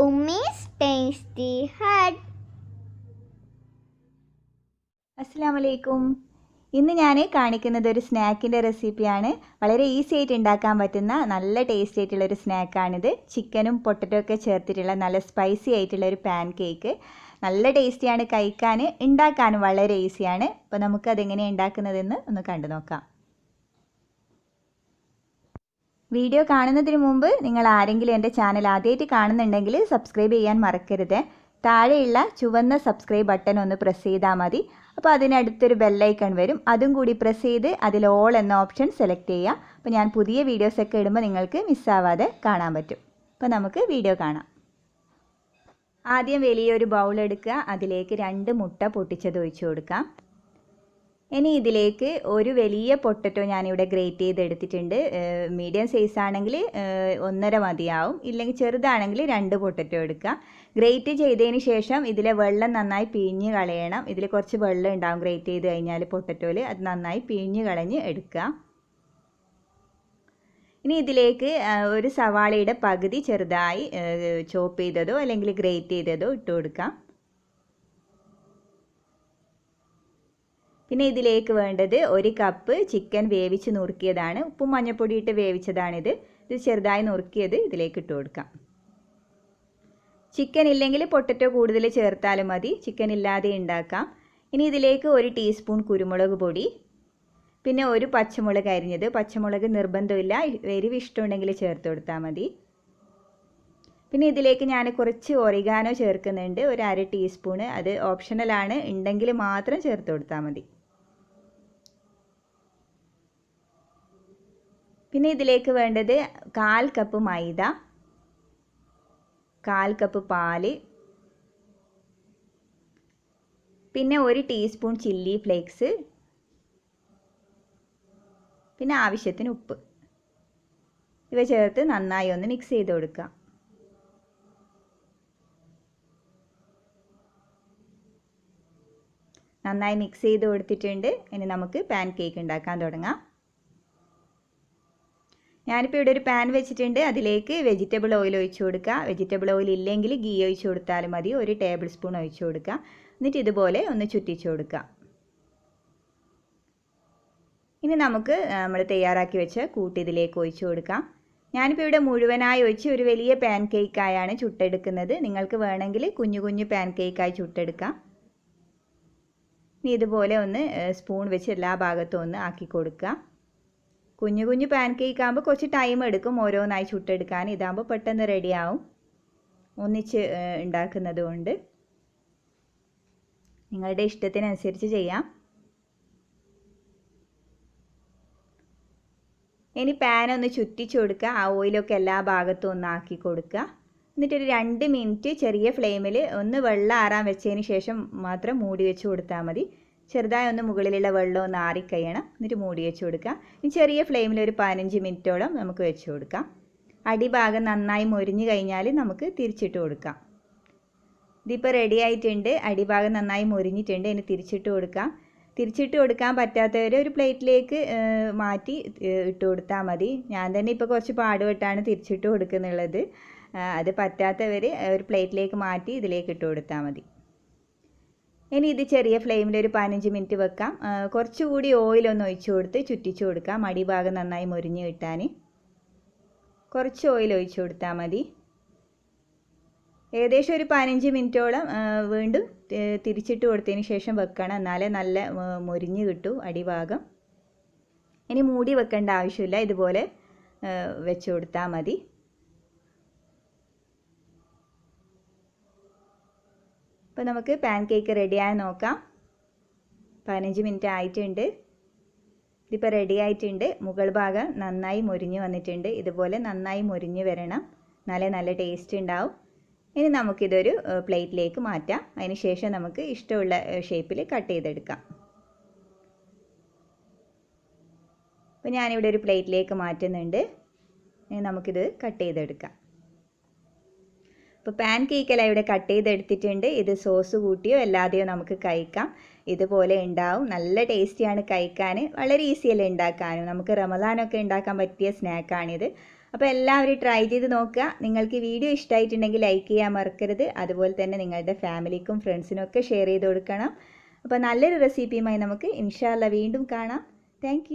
Ummy's Tasty Hut. അസ്സലാമലൈക്കും. ഇന്ന് ഞാൻ കാണിക്കുന്നത് ഒരു സ്നാക്കിൻ്റെ റെസിപ്പിയാണ്. വളരെ ഈസി ആയിട്ട് ഉണ്ടാക്കാൻ പറ്റുന്ന നല്ല ടേസ്റ്റി ആയിട്ടുള്ളൊരു സ്നാക്കാണിത്. ചിക്കനും പൊട്ടറ്റോ ഒക്കെ ചേർത്തിട്ടുള്ള നല്ല സ്പൈസി ആയിട്ടുള്ള ഒരു പാൻ കേക്ക്. നല്ല ടേസ്റ്റിയാണ് കഴിക്കാൻ, ഉണ്ടാക്കാനും വളരെ ഈസിയാണ്. അപ്പോൾ നമുക്കതെങ്ങനെയാണ് ഉണ്ടാക്കുന്നതെന്ന് ഒന്ന് കണ്ടു നോക്കാം. വീഡിയോ കാണുന്നതിന് മുമ്പ് നിങ്ങൾ ആരെങ്കിലും എൻ്റെ ചാനൽ ആദ്യമായിട്ട് കാണുന്നുണ്ടെങ്കിൽ സബ്സ്ക്രൈബ് ചെയ്യാൻ മറക്കരുത്. താഴെയുള്ള ചുവന്ന സബ്സ്ക്രൈബ് ബട്ടൺ ഒന്ന് പ്രസ് ചെയ്താൽ മതി. അപ്പോൾ അതിനടുത്തൊരു ബെല്ലൈക്കൺ വരും, അതും കൂടി പ്രസ് ചെയ്ത് അതിൽ ഓൾ എന്ന ഓപ്ഷൻ സെലക്ട് ചെയ്യുക. അപ്പോൾ ഞാൻ പുതിയ വീഡിയോസൊക്കെ ഇടുമ്പോൾ നിങ്ങൾക്ക് മിസ്സാവാതെ കാണാൻ പറ്റും. അപ്പോൾ നമുക്ക് വീഡിയോ കാണാം. ആദ്യം വലിയൊരു ബൗൾ എടുക്കുക, അതിലേക്ക് 2 മുട്ട പൊട്ടിച്ചത് ഒഴിച്ചു കൊടുക്കാം. ഇനി ഇതിലേക്ക് ഒരു വലിയ പൊട്ടറ്റോ ഞാനിവിടെ ഗ്രേറ്റ് ചെയ്തെടുത്തിട്ടുണ്ട്. മീഡിയം സൈസ് ആണെങ്കിൽ 1.5 മതിയാവും, ഇല്ലെങ്കിൽ ചെറുതാണെങ്കിൽ 2 പൊട്ടറ്റോ എടുക്കുക. ഗ്രേറ്റ് ചെയ്തതിന് ശേഷം ഇതിലെ വെള്ളം നന്നായി പിഴിഞ്ഞ് കളയണം. ഇതിൽ കുറച്ച് വെള്ളം ഉണ്ടാവും ഗ്രേറ്റ് ചെയ്ത് കഴിഞ്ഞാൽ പൊട്ടറ്റോയിൽ, അത് നന്നായി പിഴിഞ്ഞ് കളഞ്ഞ് എടുക്കുക. ഇനി ഇതിലേക്ക് ഒരു സവാളയുടെ പകുതി ചെറുതായി ചോപ്പ് ചെയ്തതോ അല്ലെങ്കിൽ ഗ്രേറ്റ് ചെയ്തതോ ഇട്ട് കൊടുക്കാം. പിന്നെ ഇതിലേക്ക് വേണ്ടത് 1 കപ്പ് ചിക്കൻ വേവിച്ച് നുറുക്കിയതാണ്. ഉപ്പും മഞ്ഞൾപ്പൊടി ഇട്ട് വേവിച്ചതാണിത്. ഇത് ചെറുതായി നുറുക്കിയത് ഇതിലേക്ക് ഇട്ട് കൊടുക്കാം. ചിക്കൻ ഇല്ലെങ്കിൽ പൊട്ടറ്റോ കൂടുതൽ ചേർത്താലും മതി, ചിക്കൻ ഇല്ലാതെ ഉണ്ടാക്കാം. ഇനി ഇതിലേക്ക് 1 ടീസ്പൂൺ കുരുമുളക് പൊടി, പിന്നെ 1 പച്ചമുളക് അരിഞ്ഞത്. പച്ചമുളക് നിർബന്ധമില്ല, എരിവ് ഇഷ്ടമുണ്ടെങ്കിൽ ചേർത്ത് കൊടുത്താൽ മതി. പിന്നെ ഇതിലേക്ക് ഞാൻ കുറച്ച് ഒറിഗാനോ ചേർക്കുന്നുണ്ട്, 1/2 ടീസ്പൂണ്. അത് ഓപ്ഷണലാണ്, ഉണ്ടെങ്കിൽ മാത്രം ചേർത്ത് കൊടുത്താൽ മതി. പിന്നെ ഇതിലേക്ക് വേണ്ടത് 1/4 കപ്പ് മൈദ, 1/4 കപ്പ് പാല്, പിന്നെ 1 ടീസ്പൂൺ ചില്ലി ഫ്ലേക്സ്, പിന്നെ ആവശ്യത്തിന് ഉപ്പ്. ഇവ ചേർത്ത് നന്നായി ഒന്ന് മിക്സ് ചെയ്ത് കൊടുക്കുക. നന്നായി മിക്സ് ചെയ്ത് കൊടുത്തിട്ടുണ്ട്. ഇനി നമുക്ക് പാൻ കേക്ക് ഉണ്ടാക്കാൻ തുടങ്ങാം. ഞാനിപ്പോൾ ഇവിടെ ഒരു പാൻ വെച്ചിട്ടുണ്ട്, അതിലേക്ക് വെജിറ്റബിൾ ഓയിൽ ഒഴിച്ചു കൊടുക്കുക. വെജിറ്റബിൾ ഓയിൽ ഇല്ലെങ്കിൽ ഗീ ഒഴിച്ചു കൊടുത്താലും മതി. 1 ടേബിൾ സ്പൂൺ ഒഴിച്ചു കൊടുക്കുക. എന്നിട്ട് ഇതുപോലെ ഒന്ന് ചുറ്റിച്ചു കൊടുക്കുക. ഇനി നമുക്ക് നമ്മൾ തയ്യാറാക്കി വെച്ച കൂട്ട് ഇതിലേക്ക് ഒഴിച്ചു കൊടുക്കാം. ഞാനിപ്പോൾ ഇവിടെ മുഴുവനായി ഒഴിച്ച് ഒരു വലിയ പാൻ കേക്കായാണ് ചുട്ടെടുക്കുന്നത്. നിങ്ങൾക്ക് വേണമെങ്കിൽ കുഞ്ഞു കുഞ്ഞു പാൻ കേക്കായി ചുട്ടെടുക്കാം. ഇനി ഇതുപോലെ ഒന്ന് സ്പൂൺ വെച്ച് എല്ലാ ഭാഗത്തും ഒന്ന് ആക്കി കൊടുക്കുക. കുഞ്ഞു കുഞ്ഞു പാൻ കേക്ക് ആകുമ്പോൾ കുറച്ച് ടൈം എടുക്കും ഓരോന്നായി ചുട്ടെടുക്കാൻ. ഇതാകുമ്പോൾ പെട്ടെന്ന് റെഡിയാവും, ഒന്നിച്ച് ഉണ്ടാക്കുന്നത് കൊണ്ട്. നിങ്ങളുടെ ഇഷ്ടത്തിനനുസരിച്ച് ചെയ്യാം. ഇനി പാൻ ഒന്ന് ചുറ്റിച്ചു കൊടുക്കുക. ആ ഓയിലൊക്കെ എല്ലാ ഭാഗത്തും ഒന്ന് ആക്കി കൊടുക്കുക. എന്നിട്ടൊരു 2 മിനിറ്റ് ചെറിയ ഫ്ലെയിമിൽ ഒന്ന് വെള്ളം ആറാൻ വെച്ചതിന് ശേഷം മാത്രം മൂടി വെച്ച് കൊടുത്താൽ മതി. ചെറുതായി ഒന്ന് മുകളിലുള്ള വെള്ളം ഒന്ന് ആറിക്കഴിയണം. എന്നിട്ട് മൂടി വെച്ച് കൊടുക്കുക. ഇനി ചെറിയ ഫ്ലെയിമിൽ ഒരു 15 മിനിറ്റോളം നമുക്ക് വെച്ച് കൊടുക്കാം. അടിഭാഗം നന്നായി മൊരിഞ്ഞ് കഴിഞ്ഞാൽ നമുക്ക് തിരിച്ചിട്ട് കൊടുക്കാം. ഇതിപ്പോൾ റെഡി ആയിട്ടുണ്ട്, അടിഭാഗം നന്നായി മൊരിഞ്ഞിട്ടുണ്ട്. ഇനി തിരിച്ചിട്ട് കൊടുക്കാം. തിരിച്ചിട്ട് കൊടുക്കാൻ പറ്റാത്തവർ ഒരു പ്ലേറ്റിലേക്ക് മാറ്റി ഇട്ട് കൊടുത്താൽ മതി. ഞാൻ തന്നെ ഇപ്പോൾ കുറച്ച് പാടുപെട്ടാണ് തിരിച്ചിട്ട് കൊടുക്കുന്നുള്ളത്. അത് പറ്റാത്തവർ ഒരു പ്ലേറ്റിലേക്ക് മാറ്റി ഇതിലേക്ക് ഇട്ട് കൊടുത്താൽ മതി. ഇനി ഇത് ചെറിയ ഫ്ലെയിമിൽ ഒരു 15 മിനിറ്റ് വെക്കാം. കുറച്ചുകൂടി ഓയിലൊന്ന് ഒഴിച്ചു കൊടുത്ത് ചുറ്റിച്ചു കൊടുക്കാം. അടിഭാഗം നന്നായി മൊരിഞ്ഞ് കിട്ടാൻ കുറച്ച് ഓയിൽ ഒഴിച്ചു കൊടുത്താൽ മതി. ഏകദേശം ഒരു 15 മിനിറ്റോളം വീണ്ടും തിരിച്ചിട്ട് കൊടുത്തതിന് ശേഷം വെക്കണം, എന്നാലേ നല്ല മൊരിഞ്ഞ് കിട്ടൂ അടിഭാഗം. ഇനി മൂടി വെക്കേണ്ട ആവശ്യമില്ല, ഇതുപോലെ വെച്ച് കൊടുത്താൽ മതി. അപ്പോൾ നമുക്ക് പാൻ കേക്ക് റെഡിയായി നോക്കാം. 15 മിനിറ്റ് ആയിട്ടുണ്ട്. ഇതിപ്പോൾ റെഡി ആയിട്ടുണ്ട്. മുകൾ ഭാഗം നന്നായി മൊരിഞ്ഞ് വന്നിട്ടുണ്ട്. ഇതുപോലെ നന്നായി മൊരിഞ്ഞ് വരണം, എന്നാലേ നല്ല ടേസ്റ്റ് ഉണ്ടാവും. ഇനി നമുക്കിതൊരു പ്ലേറ്റിലേക്ക് മാറ്റാം. അതിന് ശേഷം നമുക്ക് ഇഷ്ടമുള്ള ഷേപ്പിൽ കട്ട് ചെയ്തെടുക്കാം. അപ്പോൾ ഞാനിവിടെ ഒരു പ്ലേറ്റിലേക്ക് മാറ്റുന്നുണ്ട്. ഇനി നമുക്കിത് കട്ട് ചെയ്തെടുക്കാം. ഇപ്പോൾ പാൻ കേക്കെല്ലാം ഇവിടെ കട്ട് ചെയ്തെടുത്തിട്ടുണ്ട്. ഇത് സോസ് കൂട്ടിയോ അല്ലാതെയോ നമുക്ക് കഴിക്കാം. ഇതുപോലെ ഉണ്ടാവും, നല്ല ടേസ്റ്റിയാണ് കഴിക്കാൻ, വളരെ ഈസിയല്ലേ ഉണ്ടാക്കാനും. നമുക്ക് റമദാനൊക്കെ ഉണ്ടാക്കാൻ പറ്റിയ സ്നാക്കാണിത്. അപ്പോൾ എല്ലാവരും ട്രൈ ചെയ്ത് നോക്കുക. നിങ്ങൾക്ക് ഈ വീഡിയോ ഇഷ്ടമായിട്ടുണ്ടെങ്കിൽ ലൈക്ക് ചെയ്യാൻ മറക്കരുത്. അതുപോലെ തന്നെ നിങ്ങളുടെ ഫാമിലിക്കും ഫ്രണ്ട്സിനും ഒക്കെ ഷെയർ ചെയ്ത് കൊടുക്കണം. അപ്പോൾ നല്ലൊരു റെസിപ്പിയുമായി നമുക്ക് ഇൻഷാ അല്ലാ വീണ്ടും കാണാം. താങ്ക്